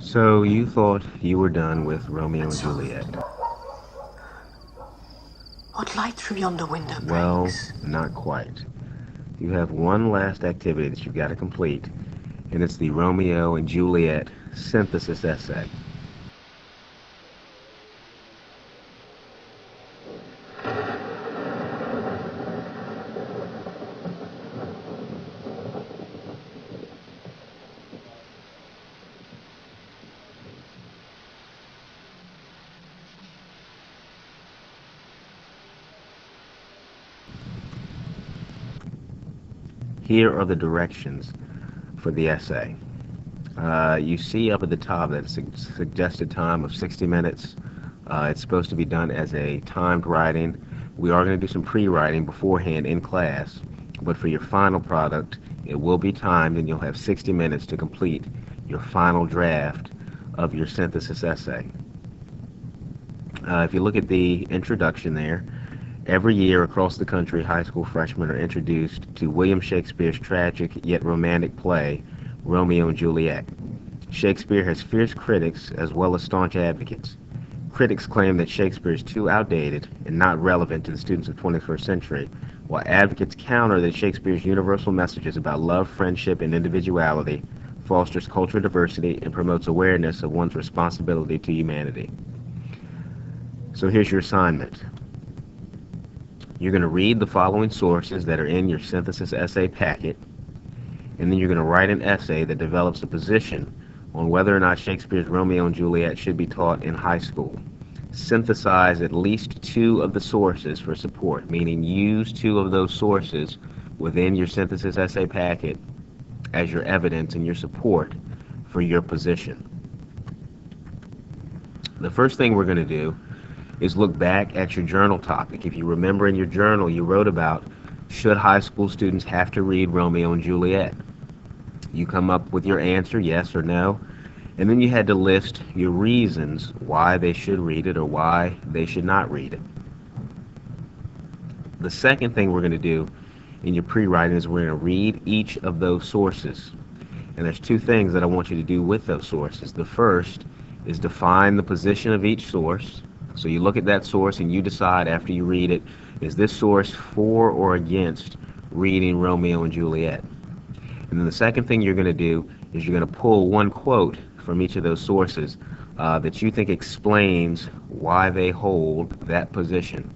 So you thought you were done with Romeo and So, Juliet. what light from yonder window Well, breaks? not quite. You have one last activity that you've got to complete, and it's the Romeo and Juliet synthesis essay. Here are the directions for the essay. You see up at the top that suggested time of 60 minutes. It's supposed to be done as a timed writing. We are going to do some pre-writing beforehand in class, but for your final product, it will be timed and you'll have 60 minutes to complete your final draft of your synthesis essay. If you look at the introduction there, every year across the country, high school freshmen are introduced to William Shakespeare's tragic yet romantic play, Romeo and Juliet. Shakespeare has fierce critics as well as staunch advocates. Critics claim that Shakespeare is too outdated and not relevant to the students of the 21st century, while advocates counter that Shakespeare's universal messages about love, friendship, and individuality fosters cultural diversity and promotes awareness of one's responsibility to humanity. So here's your assignment. You're going to read the following sources that are in your synthesis essay packet, and then you're going to write an essay that develops a position on whether or not Shakespeare's Romeo and Juliet should be taught in high school. Synthesize at least two of the sources for support, meaning use two of those sources within your synthesis essay packet as your evidence and your support for your position. The first thing we're going to do is look back at your journal topic. If you remember in your journal, you wrote about should high school students have to read Romeo and Juliet? You come up with your answer, yes or no, and then you had to list your reasons why they should read it or why they should not read it. The second thing we're going to do in your pre-writing is we're going to read each of those sources. And there's two things that I want you to do with those sources. The first is define the position of each source. So you look at that source and you decide after you read it, is this source for or against reading Romeo and Juliet? And then the second thing you're going to do is you're going to pull one quote from each of those sources that you think explains why they hold that position.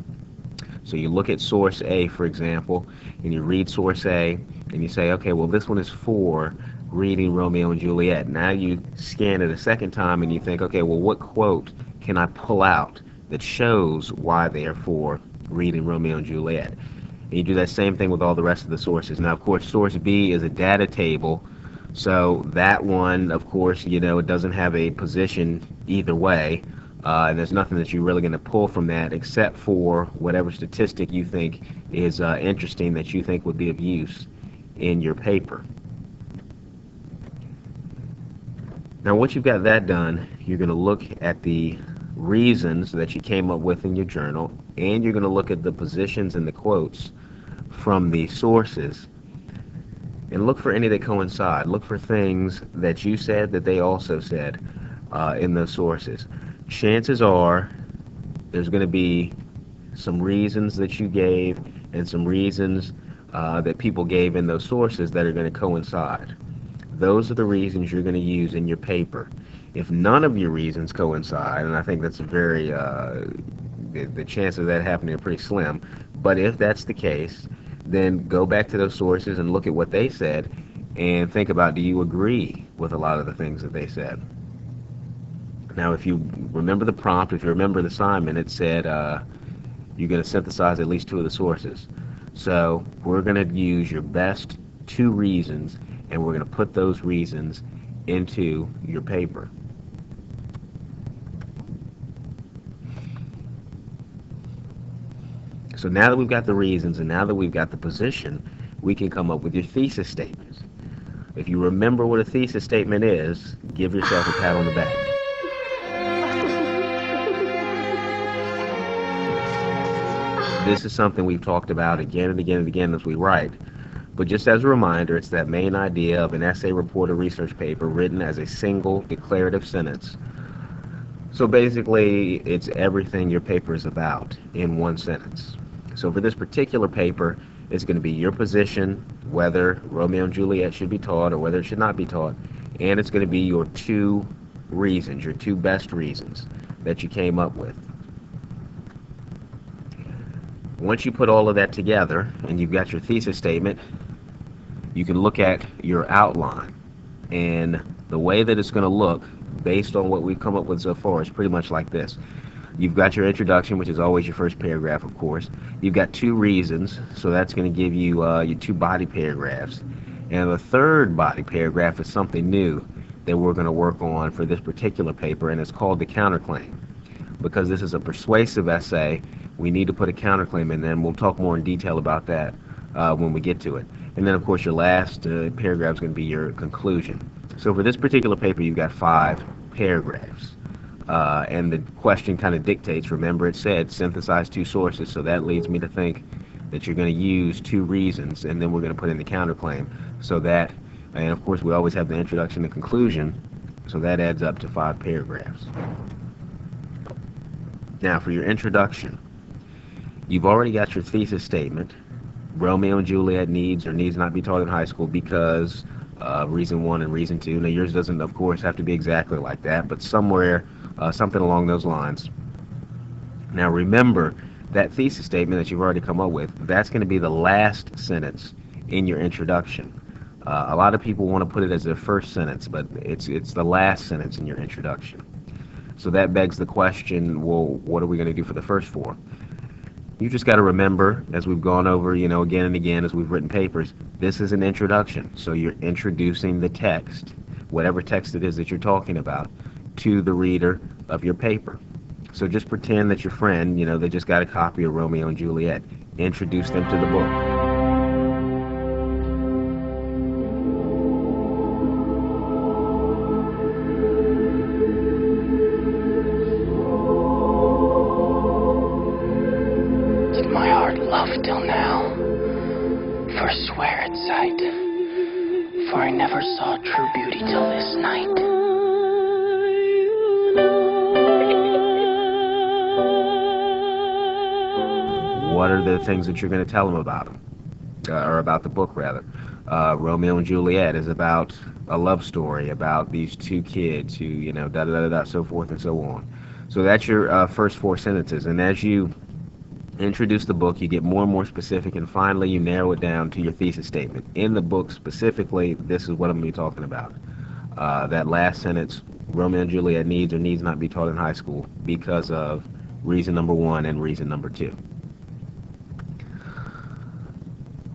So you look at source A, for example, and you read source A, and you say, okay, well, this one is for reading Romeo and Juliet. Now you scan it a second time and you think, okay, well, what quote can I pull out that shows why they are for reading Romeo and Juliet? And you do that same thing with all the rest of the sources. Now, of course, source B is a data table, so that one, of course, it doesn't have a position either way, and there's nothing that you're really going to pull from that except for whatever statistic you think is interesting that you think would be of use in your paper. Now, once you've got that done, you're going to look at the reasons that you came up with in your journal, and you're going to look at the positions and the quotes from the sources and look for any that coincide. Look for things that you said that they also said in those sources. Chances are there's going to be some reasons that you gave and some reasons that people gave in those sources that are going to coincide. Those are the reasons you're going to use in your paper. If none of your reasons coincide, and I think that's a very, the chance of that happening are pretty slim, but if that's the case, then go back to those sources and look at what they said and think about, do you agree with a lot of the things that they said? Now, if you remember the prompt, if you remember the assignment, it said you're going to synthesize at least two of the sources. So we're going to use your best two reasons, and we're going to put those reasons into your paper. So now that we've got the reasons and now that we've got the position, we can come up with your thesis statements. If you remember what a thesis statement is, give yourself a pat on the back. This is something we've talked about again and again and again as we write, But just as a reminder, it's that main idea of an essay, report, or research paper written as a single declarative sentence. So basically, it's everything your paper is about in one sentence. So for this particular paper, it's going to be your position, whether Romeo and Juliet should be taught or whether it should not be taught, and it's going to be your two reasons, your two best reasons that you came up with. Once you put all of that together and you've got your thesis statement, you can look at your outline. And the way that it's going to look, based on what we've come up with so far, is pretty much like this. You've got your introduction, which is always your first paragraph, of course. You've got two reasons, so that's going to give you your two body paragraphs. And the third body paragraph is something new that we're going to work on for this particular paper, and it's called the counterclaim. Because this is a persuasive essay, we need to put a counterclaim in there, and we'll talk more in detail about that when we get to it. And then, of course, your last paragraph is going to be your conclusion. So for this particular paper, you've got 5 paragraphs. And the question kind of dictates, remember it said synthesize 2 sources, so that leads me to think that you're going to use 2 reasons, and then we're going to put in the counterclaim. So that, and of course we always have the introduction and conclusion, so that adds up to 5 paragraphs. Now for your introduction, you've already got your thesis statement. Romeo and Juliet needs or needs not be taught in high school because reason 1 and reason 2. Now yours doesn't, of course, have to be exactly like that, but somewhere, something along those lines. Now remember, that thesis statement that you've already come up with, that's going to be the last sentence in your introduction. A lot of people want to put it as their first sentence, but it's the last sentence in your introduction. So that begs the question, well, what are we going to do for the first 4? You just got to remember, as we've gone over, again and again as we've written papers, this is an introduction. So you're introducing the text, whatever text it is that you're talking about, to the reader of your paper. So just pretend that your friend, they just got a copy of Romeo and Juliet. Introduce them to the book. Till now, forswear its sight, for I never saw true beauty till this night. What are the things that you're going to tell them about them, or about the book rather? Romeo and Juliet is about a love story about these 2 kids who, da da da da, so forth and so on. So that's your first 4 sentences, and as you introduce the book, you get more and more specific, and finally you narrow it down to your thesis statement. In the book specifically, this is what I'm going to be talking about. That last sentence, Romeo and Juliet needs or needs not be taught in high school because of reason number 1 and reason number 2.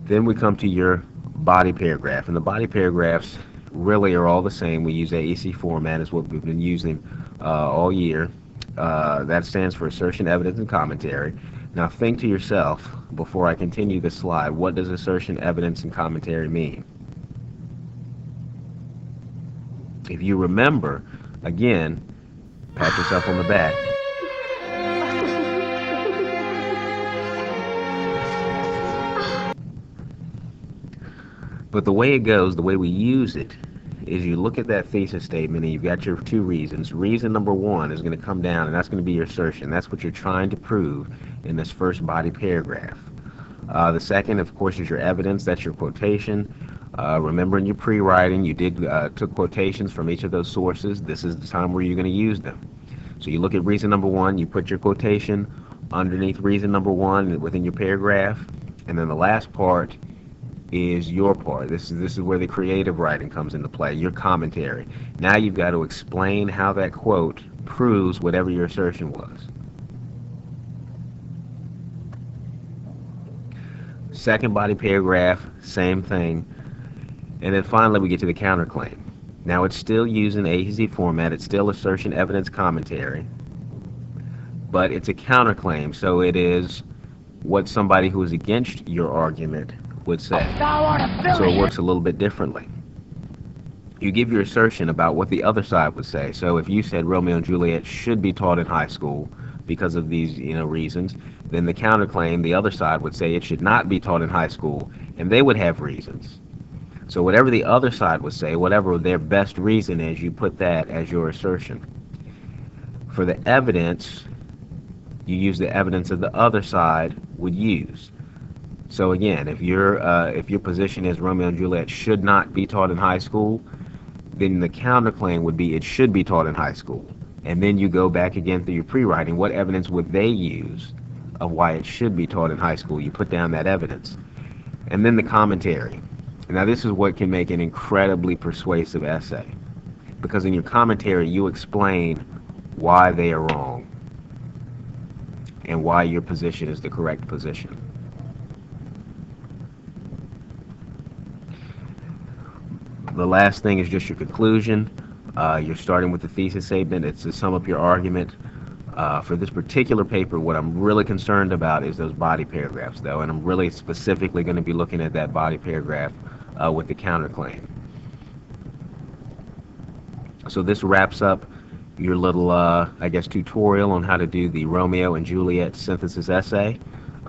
Then we come to your body paragraph, and the body paragraphs really are all the same. We use AEC format as what we've been using all year. That stands for assertion, evidence, and commentary. Now think to yourself, before I continue this slide, what does assertion, evidence, and commentary mean? If you remember, again, pat yourself on the back. But the way it goes, the way we use it, is you look at that thesis statement and you've got your 2 reasons. Reason number 1 is going to come down, and that's going to be your assertion. That's what you're trying to prove in this first body paragraph. The second, of course, is your evidence. That's your quotation. Remember, in your pre-writing, you took quotations from each of those sources. This is the time where you're going to use them. So you look at reason number 1, you put your quotation underneath reason number 1 within your paragraph, and then the last part is your part. This is where the creative writing comes into play, your commentary. Now you've got to explain how that quote proves whatever your assertion was. Second body paragraph, same thing. And then finally we get to the counterclaim. Now it's still using AEC format, it's still assertion, evidence, commentary, but it's a counterclaim, so it is what somebody who is against your argument would say. So it works a little bit differently. You give your assertion about what the other side would say. So if you said Romeo and Juliet should be taught in high school because of these reasons, Then the counterclaim, the other side would say it should not be taught in high school, and they would have reasons. So whatever the other side would say, whatever their best reason is, you put that as your assertion. For the evidence, you use the evidence that the other side would use. So again, if your position is Romeo and Juliet should not be taught in high school, then the counterclaim would be it should be taught in high school. And then you go back again through your pre-writing. What evidence would they use of why it should be taught in high school? You put down that evidence. And then the commentary. Now this is what can make an incredibly persuasive essay, because in your commentary you explain why they are wrong and why your position is the correct position. The last thing is just your conclusion. You're starting with the thesis statement. It's to sum up your argument. For this particular paper, what I'm really concerned about is those body paragraphs, though, and I'm really specifically going to be looking at that body paragraph with the counterclaim. So this wraps up your little, I guess, tutorial on how to do the Romeo and Juliet synthesis essay.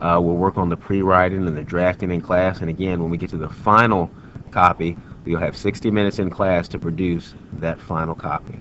We'll work on the pre-writing and the drafting in class, and again, when we get to the final copy, you'll have 60 minutes in class to produce that final copy.